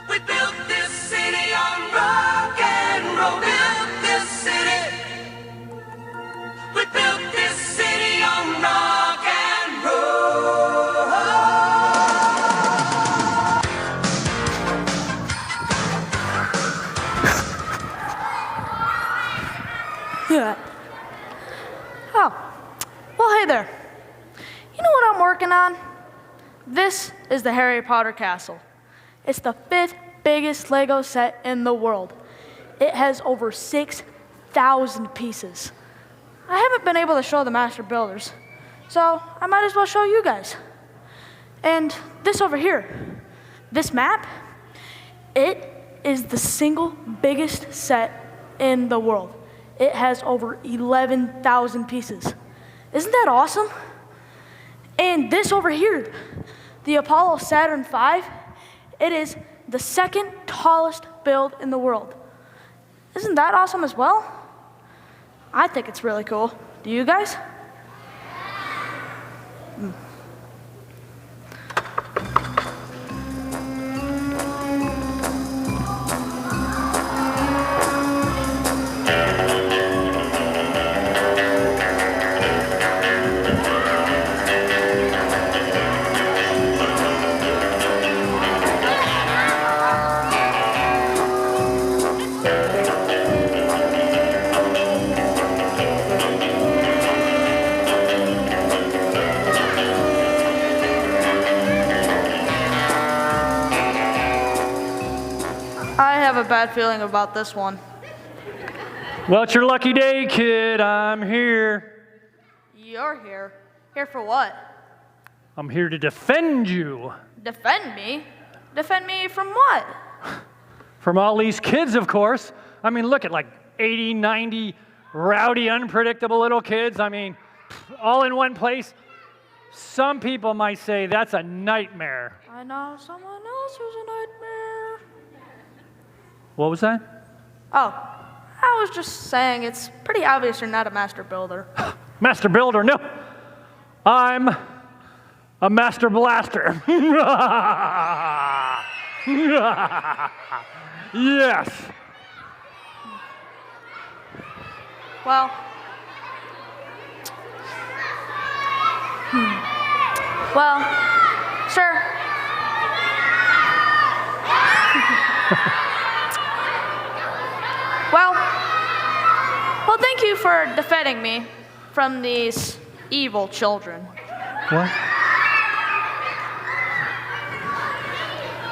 We built this city on rock and roll. Built this city. We built this city on rock and roll. Yeah. Oh. Well, hey there. You know what I'm working on? This is the Harry Potter castle. It's the 5th biggest Lego set in the world. It has over 6,000 pieces. I haven't been able to show the master builders, so I might as well show you guys. And this over here, this map, it is the single biggest set in the world. It has over 11,000 pieces. Isn't that awesome? And this over here, the Apollo Saturn V, it is the 2nd tallest build in the world. Isn't that awesome as well? I think it's really cool. Do you guys? I have a bad feeling about this one. Well, it's your lucky day, kid. I'm here. You're here. Here for what? I'm here to defend you. Defend me? Defend me from what? From all these kids, of course. I mean, look at like 80, 90 rowdy, unpredictable little kids. I mean, all in one place. Some people might say that's a nightmare. I know someone else who's a nightmare. What was that? Oh, I was just saying it's pretty obvious you're not a master builder. Master builder? No. I'm a master blaster. Yes. Well, well, sure. Well, thank you for defending me from these evil children. What?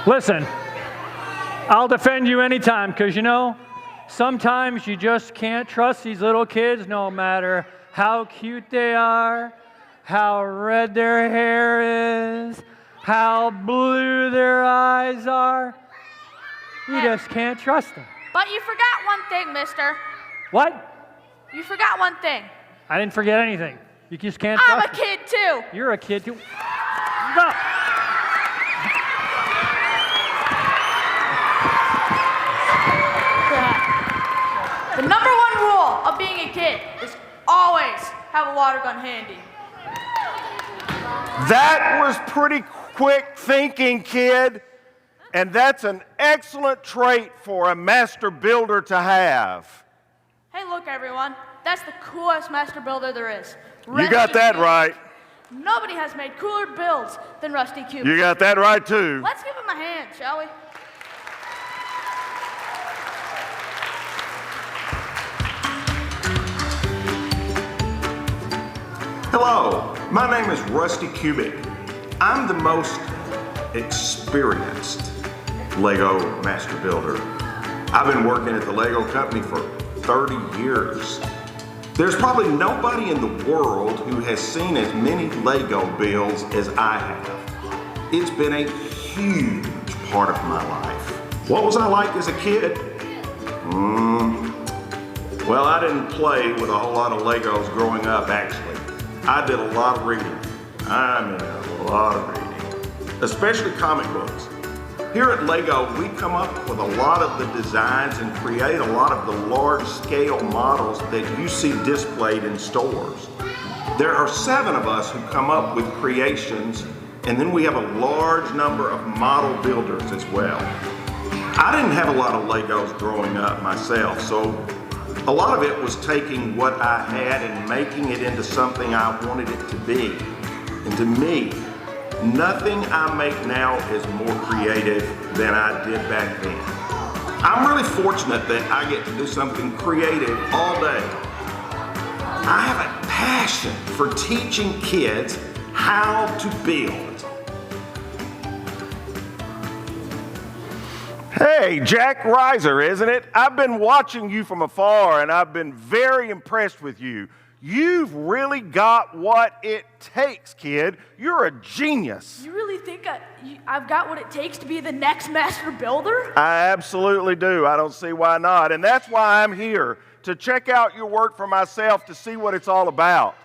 Listen, I'll defend you anytime, because you know, sometimes you just can't trust these little kids no matter how cute they are, how red their hair is, how blue their eyes are. You just can't trust them. But you forgot one thing, mister. What? You forgot one thing. I didn't forget anything. You just can't I'm trust a kid too. You're a kid too. No. The number one rule of being a kid is always have a water gun handy. That was pretty quick thinking, kid. And that's an excellent trait for a master builder to have. Hey, look, everyone. That's the coolest master builder there is. You got that right. Nobody has made cooler builds than Rusty Cubic. You got that right, too. Let's give him a hand, shall we? Hello, my name is Rusty Cubic. I'm the most experienced Lego master builder. I've been working at the Lego company for 30 years. There's probably nobody in the world who has seen as many Lego builds as I have. It's been a huge part of my life. What was I like as a kid? Well, I didn't play with a whole lot of Legos growing up, actually. I did a lot of reading. I mean, a lot of reading, especially comic books. Here at LEGO, we come up with a lot of the designs and create a lot of the large-scale models that you see displayed in stores. There are 7 of us who come up with creations, and then we have a large number of model builders as well. I didn't have a lot of Legos growing up myself, so a lot of it was taking what I had and making it into something I wanted it to be. And to me, nothing I make now is more creative than I did back then. I'm really fortunate that I get to do something creative all day. I have a passion for teaching kids how to build. Hey, Jack Reiser, isn't it? I've been watching you from afar and I've been very impressed with you. You've really got what it takes, kid. You're a genius. You really think I've got what it takes to be the next master builder? I absolutely do. I don't see why not. And that's why I'm here, to check out your work for myself to see what it's all about.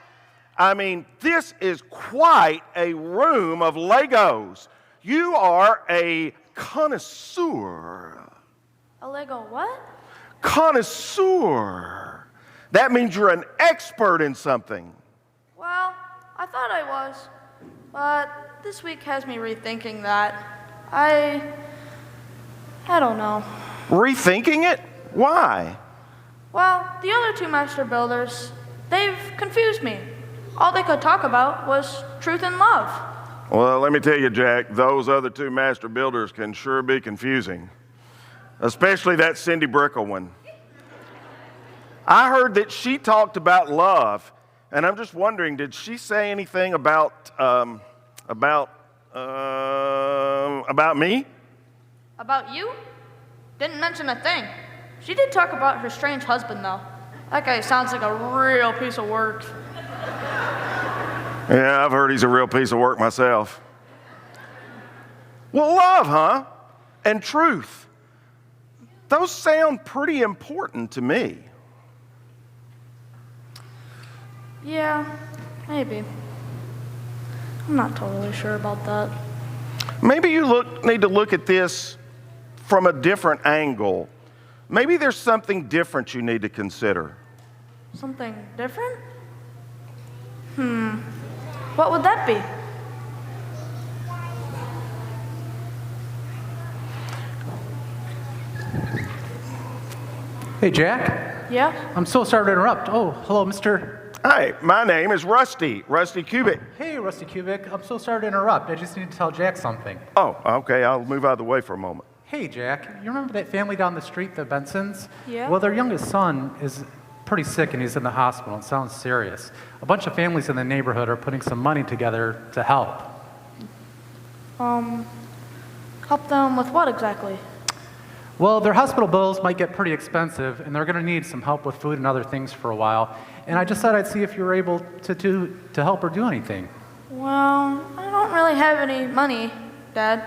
I mean, this is quite a room of Legos. You are a connoisseur. A Lego what? Connoisseur. That means you're an expert in something. Well, I thought I was, but this week has me rethinking that. I don't know. Rethinking it? Why? Well, the other two master builders, they've confused me. All they could talk about was truth and love. Well, let me tell you, Jack, those other two master builders can sure be confusing. Especially that Cindy Brickle one. I heard that she talked about love, and I'm just wondering, did she say anything about me? About you? Didn't mention a thing. She did talk about her strange husband, though. That guy sounds like a real piece of work. Yeah, I've heard he's a real piece of work myself. Well, love, huh? And truth. Those sound pretty important to me. Yeah, maybe. I'm not totally sure about that. Maybe you need to look at this from a different angle. Maybe there's something different you need to consider. Something different? What would that be? Hey, Jack. Yeah? I'm so sorry to interrupt. Oh, hello, Mr. Hi, my name is Rusty Cubic. Hey, Rusty Kubik. I'm so sorry to interrupt. I just need to tell Jack something. Oh, okay, I'll move out of the way for a moment. Hey, Jack. You remember that family down the street, the Bensons? Yeah. Well, their youngest son is pretty sick and he's in the hospital. It sounds serious. A bunch of families in the neighborhood are putting some money together to help. Help them with what exactly? Well, their hospital bills might get pretty expensive, and they're going to need some help with food and other things for a while. And I just thought I'd see if you were able to help or do anything. Well, I don't really have any money, Dad.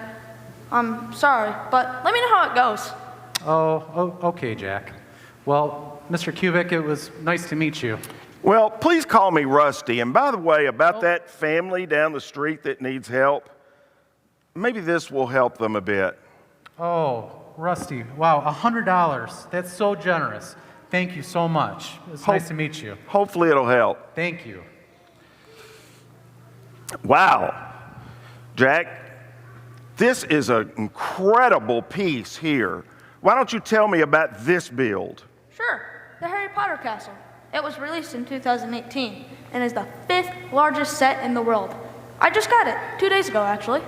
I'm sorry, but let me know how it goes. Oh, okay, Jack. Well, Mr. Kubik, it was nice to meet you. Well, please call me Rusty. And by the way, about that family down the street that needs help, maybe this will help them a bit. Oh, Rusty, wow, $100. That's so generous. Thank you so much. It's nice to meet you. Hopefully it'll help. Thank you. Wow. Jack, this is an incredible piece here. Why don't you tell me about this build? Sure, the Harry Potter Castle. It was released in 2018 and is the 5th largest set in the world. I just got it 2 days ago, actually.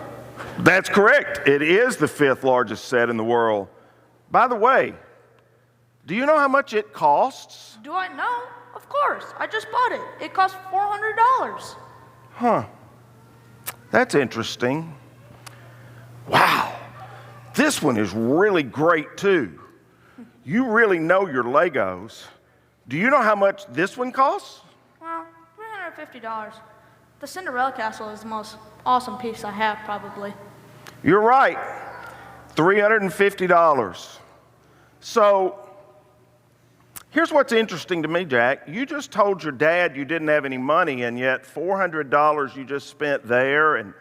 That's correct. It is the 5th largest set in the world. By the way, do you know how much it costs? Do I know? Of course. I just bought it. It cost $400. Huh. That's interesting. Wow. This one is really great, too. You really know your Legos. Do you know how much this one costs? Well, $350. The Cinderella Castle is the most awesome piece I have, probably. You're right. $350. So, here's what's interesting to me, Jack. You just told your dad you didn't have any money, and yet $400 you just spent there, and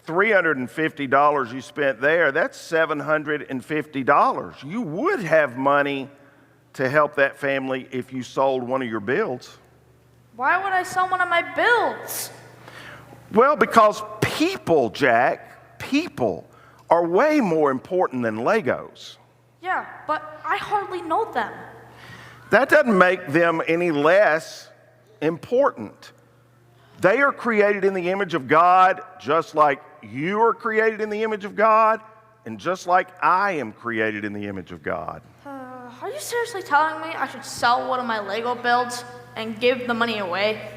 $350 you spent there. That's $750. You would have money to help that family if you sold one of your builds. Why would I sell one of my builds? Well, because people, Jack, people are way more important than Legos. Yeah, but I hardly know them. That doesn't make them any less important. They are created in the image of God, just like you are created in the image of God, and just like I am created in the image of God. Are you seriously telling me I should sell one of my Lego builds and give the money away?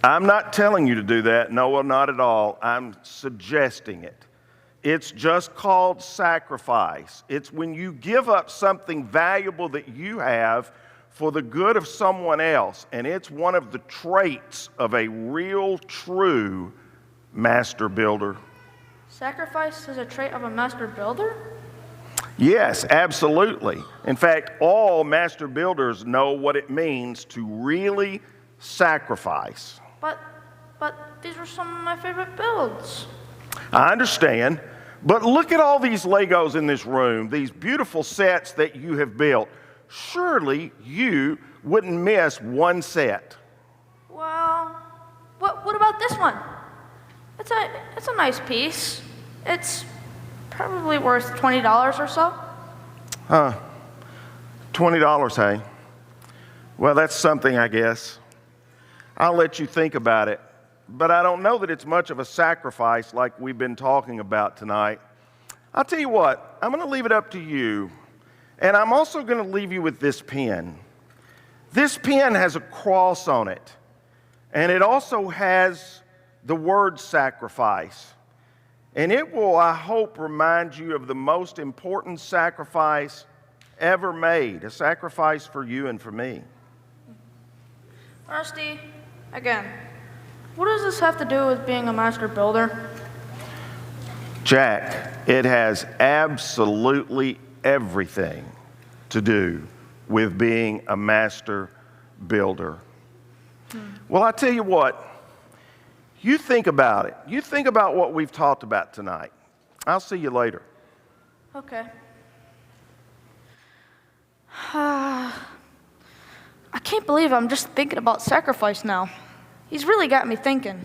I'm not telling you to do that. No, well, not at all. I'm suggesting it. It's just called sacrifice. It's when you give up something valuable that you have for the good of someone else. And it's one of the traits of a real, true master builder. Sacrifice is a trait of a master builder? Yes, absolutely. In fact, all master builders know what it means to really sacrifice. But these were some of my favorite builds. I understand, but look at all these Legos in this room, these beautiful sets that you have built. Surely you wouldn't miss one set. Well, what about this one? It's a nice piece. It's probably worth $20 or so. Huh. $20, hey? Well, that's something, I guess. I'll let you think about it. But I don't know that it's much of a sacrifice like we've been talking about tonight. I'll tell you what, I'm going to leave it up to you. And I'm also going to leave you with this pen. This pen has a cross on it. And it also has the word sacrifice. And it will, I hope, remind you of the most important sacrifice ever made, a sacrifice for you and for me. Rusty, again, what does this have to do with being a master builder? Jack, it has absolutely everything to do with being a master builder. Well, I tell you what, you think about it. You think about what we've talked about tonight. I'll see you later. Okay. I can't believe I'm just thinking about sacrifice now. He's really got me thinking.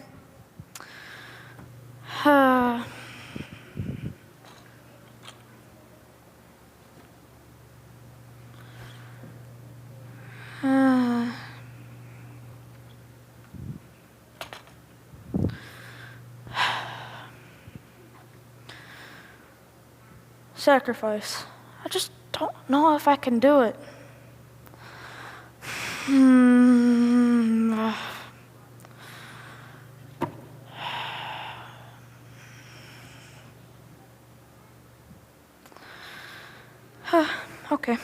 Sacrifice. I just don't know if I can do it. Okay.